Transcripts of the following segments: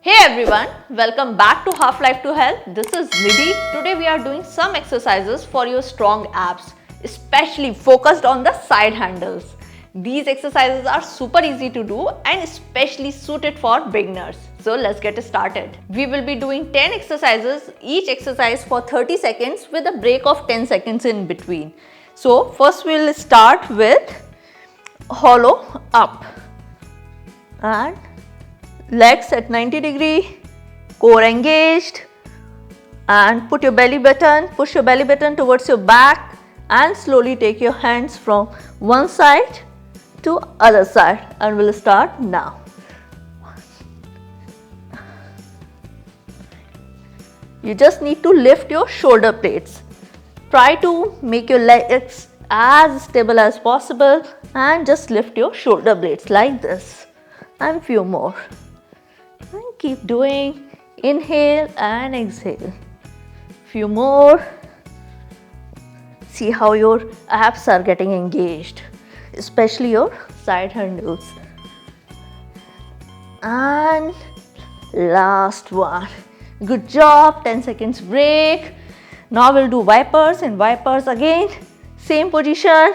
Hey everyone, welcome back to Half Life to Health. This is Nidhi. Today we are doing some exercises for your strong abs, especially focused on the side handles. These exercises are super easy to do and especially suited for beginners. So let's get started. We will be doing 10 exercises, each exercise for 30 seconds with a break of 10 seconds in between. So first we will start with hollow up and legs at 90 degree, core engaged, and push your belly button towards your back and slowly take your hands from one side to other side, and we'll start now. You just need to lift your shoulder blades. Try to make your legs as stable as possible and just lift your shoulder blades like this, and few more. And keep doing. Inhale and exhale. Few more. See how your abs are getting engaged, especially your side handles. And last one. Good job. 10 seconds break. Now we'll do vipers. In vipers again, same position.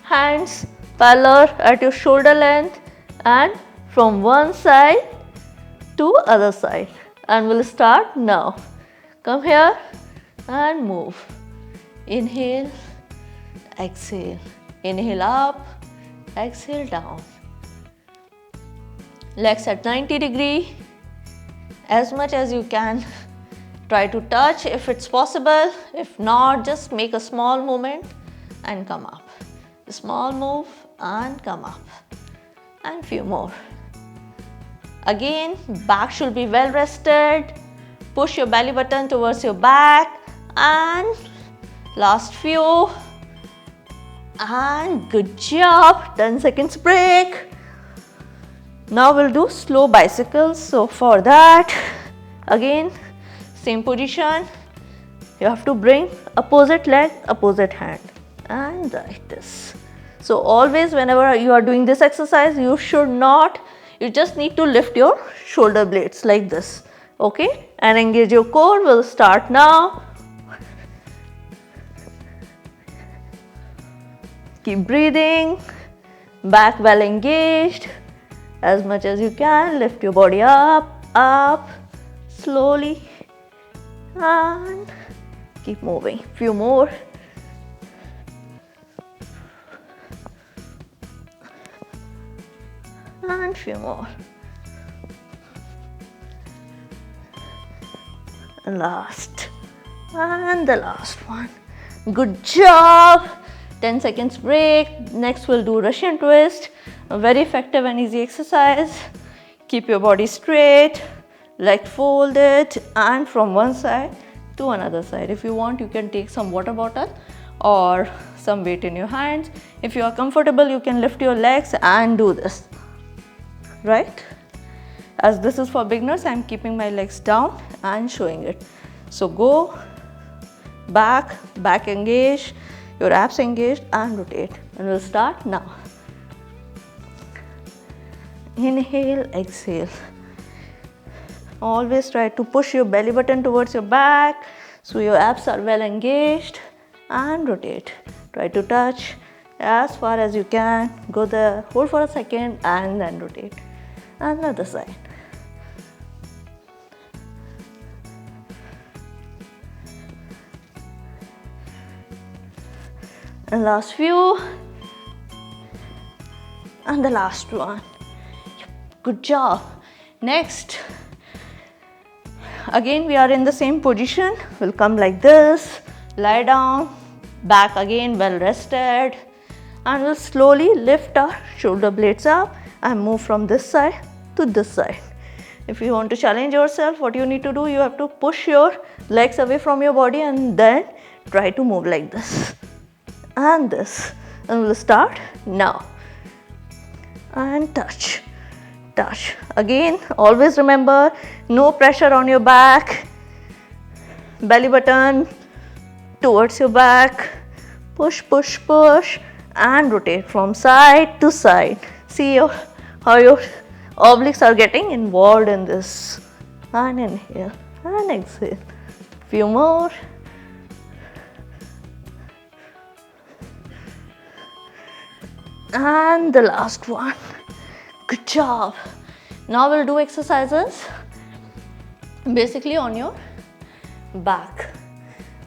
Hands parallel at your shoulder length and from one side to other side, and we'll start now. Come here and move. Inhale, exhale. Inhale up, exhale down. Legs at 90 degree. As much as you can, try to touch if it's possible. If not, just make a small movement and come up. A small move and come up. And few more. Again, back should be well rested. Push your belly button towards your back and last few. And good job. 10 seconds break. Now we'll do slow bicycles. So for that, again, same position. You have to bring opposite leg, opposite hand and like this. So always whenever you are doing this exercise, you just need to lift your shoulder blades like this, okay? And engage your core. We'll start now. Keep breathing. Back well engaged. As much as you can, lift your body up, slowly. And keep moving. Few more. And few more. Last. And the last one. Good job. 10 seconds break. Next we'll do Russian twist. A very effective and easy exercise. Keep your body straight. Leg folded and from one side to another side. If you want, you can take some water bottle or some weight in your hands. If you are comfortable, you can lift your legs and do this. Right? As this is for beginners, I am keeping my legs down and showing it. So go back engaged, your abs engaged and rotate. And we'll start now. Inhale, exhale. Always try to push your belly button towards your back so your abs are well engaged and rotate. Try to touch as far as you can. Go there, hold for a second and then rotate. Another side. And last few. And the last one. Good job. Next. Again we are in the same position. We'll come like this. Lie down. Back again well rested. And we'll slowly lift our shoulder blades up and move from this side to this side. If you want to challenge yourself, what you need to do, you have to push your legs away from your body and then try to move like this and this. And we'll start now. And touch. Again, always remember, no pressure on your back. Belly button towards your back. Push and rotate from side to side. See how your obliques are getting involved in this. and inhale and exhale. Few more. And the last one. Good job. Now we'll do exercises basically on your back.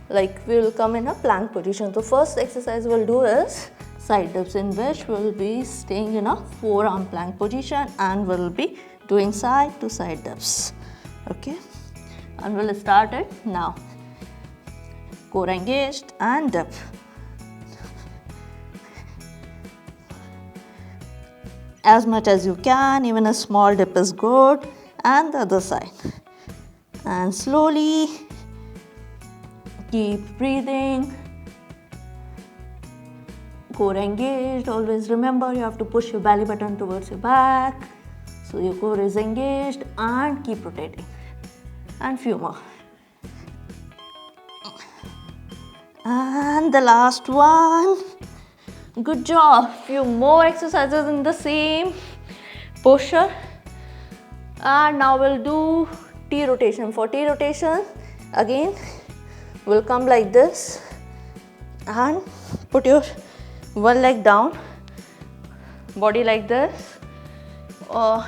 Like we'll come in a plank position. The first exercise we'll do is side dips, in which we'll be staying in a forearm plank position and we'll be doing side to side dips. Okay, and we'll start it now. Core engaged and dip. As much as you can, even a small dip is good. And the other side. And slowly keep breathing. Core engaged. Always remember you have to push your belly button towards your back. So your core is engaged and keep rotating. And few more. And the last one. Good job. Few more exercises in the same posture. And now we'll do T rotation. For T rotation, again, we'll come like this and put your one leg down, body like this, or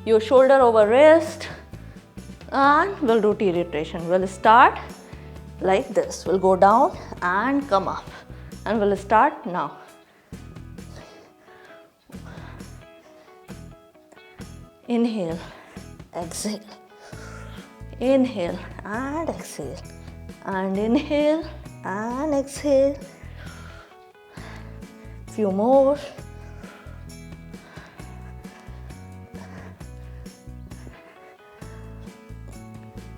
your shoulder over wrist, and we'll do T rotation. We'll start like this. We'll go down and come up. And we'll start now. Inhale, exhale. Inhale and exhale. And inhale and exhale. Few more.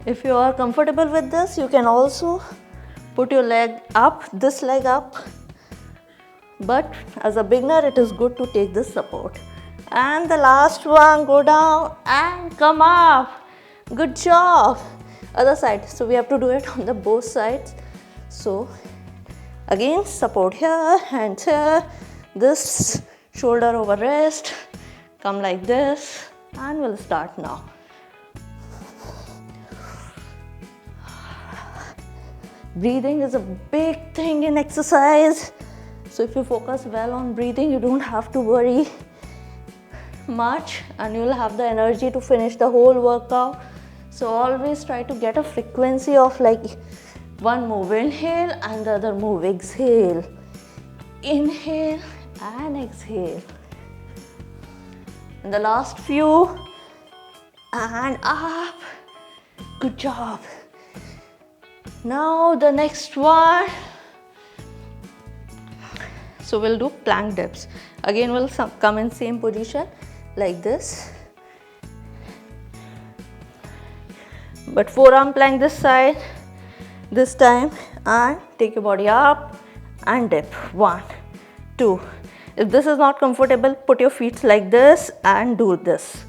If you are comfortable with this, you can also put your leg up, this leg up. But as a beginner, it is good to take this support. And the last one, go down and come up. Good job. Other side. So we have to do it on the both sides. So again, support here, hands here. This shoulder over wrist. Come like this. And we'll start now. Breathing is a big thing in exercise. So if you focus well on breathing, you don't have to worry much and you'll have the energy to finish the whole workout. So always try to get a frequency of like one move inhale and the other move exhale. Inhale and exhale. And the last few and up. Good job. Now the next one. So we'll do plank dips. Again, we'll come in same position like this. But forearm plank this side, this time, and take your body up and dip. 1, 2. If this is not comfortable, put your feet like this and do this.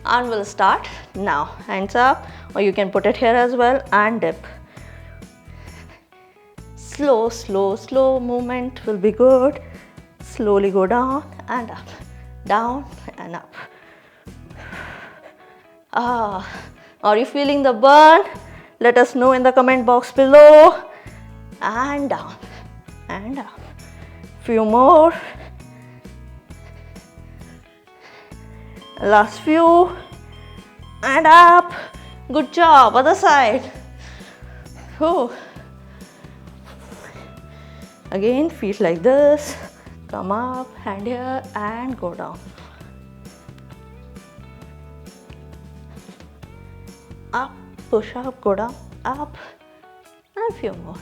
And we'll start now. Hands up, or you can put it here as well and dip. Slow, slow, slow movement will be good. Slowly go down and up, down and up. Are you feeling the burn? Let us know in the comment box below. And down and up. Few more. Last few. And up. Good job. Other side. Oh. Again, feet like this, come up, hand here and go down. Up, push up, go down, up, and a few more.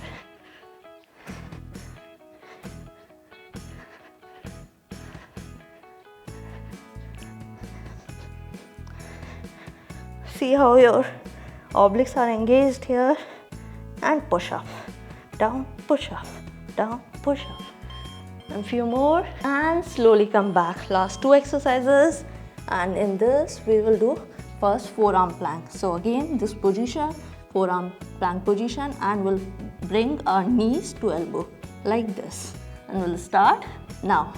See how your obliques are engaged here and push up, down, push up. Down, push up. And few more and slowly come back. Last 2 exercises, and in this we will do first forearm plank. So again, this position, forearm plank position, and we'll bring our knees to elbow like this. And we'll start now.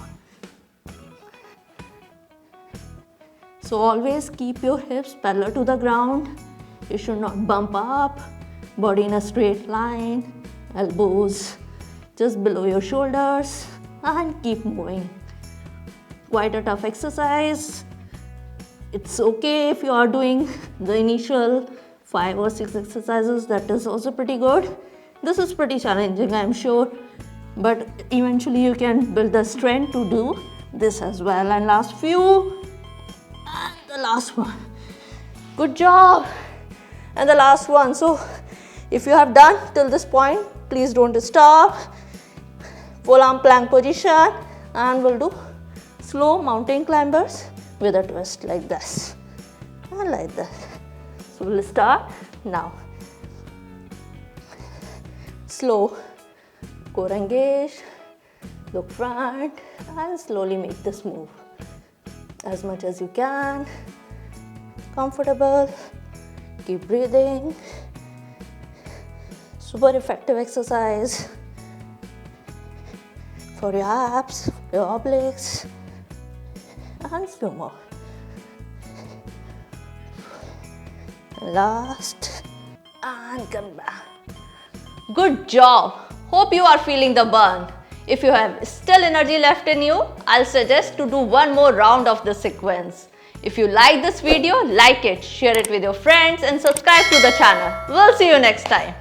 So always keep your hips parallel to the ground. You should not bump up, body in a straight line, elbows just below your shoulders, and keep moving. Quite a tough exercise. It's okay if you are doing the initial 5 or 6 exercises, that is also pretty good. This is pretty challenging, I'm sure, but eventually you can build the strength to do this as well. And last few, and the last one. Good job. And the last one. So if you have done till this point, please don't stop. Full arm plank position, and we'll do slow mountain climbers with a twist like this and like this. So we'll start now. Slow, core engage, look front, and slowly make this move as much as you can. Comfortable, keep breathing. Super effective exercise for your abs, your obliques, and few more. Last, and come back. Good job. Hope you are feeling the burn. If you have still energy left in you, I'll suggest to do one more round of the sequence. If you like this video, like it, share it with your friends, and subscribe to the channel. We'll see you next time.